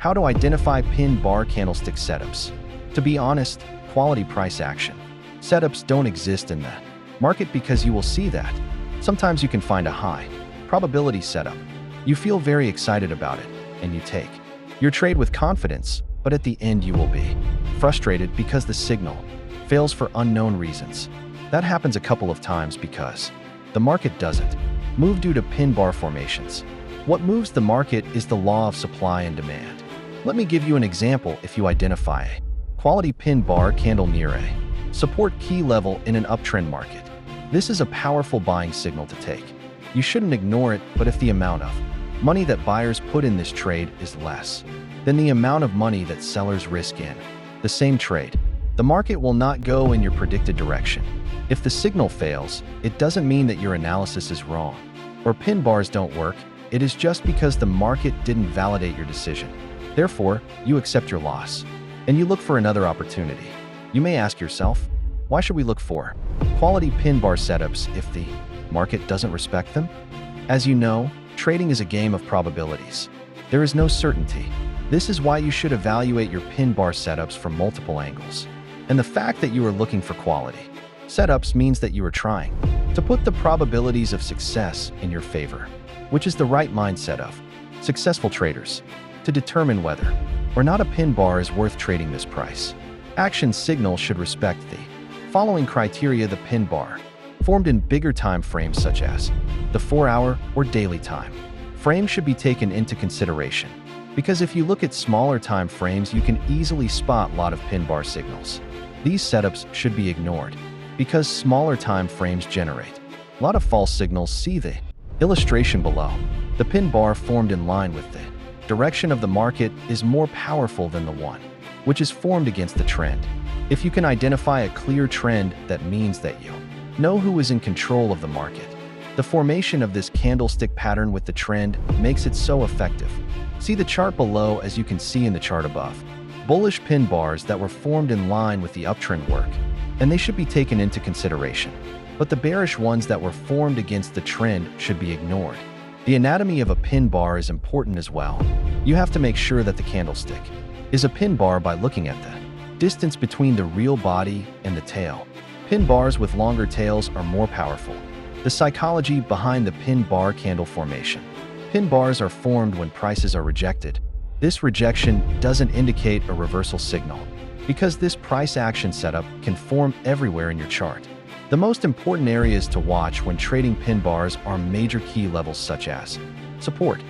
How to identify pin bar candlestick setups. To be honest, quality price action setups don't exist in the market because you will see that. Sometimes you can find a high probability setup. You feel very excited about it, and you take your trade with confidence, but at the end you will be frustrated because the signal fails for unknown reasons. That happens a couple of times because the market doesn't move due to pin bar formations. What moves the market is the law of supply and demand. Let me give you an example. If you identify a quality pin bar candle near a support key level in an uptrend market, this is a powerful buying signal to take. You shouldn't ignore it, but if the amount of money that buyers put in this trade is less than the amount of money that sellers risk in the same trade, the market will not go in your predicted direction. If the signal fails, it doesn't mean that your analysis is wrong or pin bars don't work. It is just because the market didn't validate your decision. Therefore, you accept your loss and you look for another opportunity. You may ask yourself, why should we look for quality pin bar setups if the market doesn't respect them? As you know, trading is a game of probabilities. There is no certainty. This is why you should evaluate your pin bar setups from multiple angles. And the fact that you are looking for quality setups means that you are trying to put the probabilities of success in your favor, which is the right mindset of successful traders, to determine whether or not a pin bar is worth trading this price. Action signal should respect the following criteria. The pin bar formed in bigger time frames such as the 4-hour or daily time frame should be taken into consideration, because if you look at smaller time frames you can easily spot a lot of pin bar signals. These setups should be ignored because smaller time frames generate a lot of false signals. See the illustration below. The pin bar formed in line with the direction of the market is more powerful than the one which is formed against the trend. If you can identify a clear trend, that means that you know who is in control of the market. The formation of this candlestick pattern with the trend makes it so effective. See the chart below. As you can see in the chart above, bullish pin bars that were formed in line with the uptrend work, and they should be taken into consideration. But the bearish ones that were formed against the trend should be ignored. The anatomy of a pin bar is important as well. You have to make sure that the candlestick is a pin bar by looking at the distance between the real body and the tail. Pin bars with longer tails are more powerful. The psychology behind the pin bar candle formation. Pin bars are formed when prices are rejected. This rejection doesn't indicate a reversal signal, because this price action setup can form everywhere in your chart. The most important areas to watch when trading pin bars are major key levels such as support,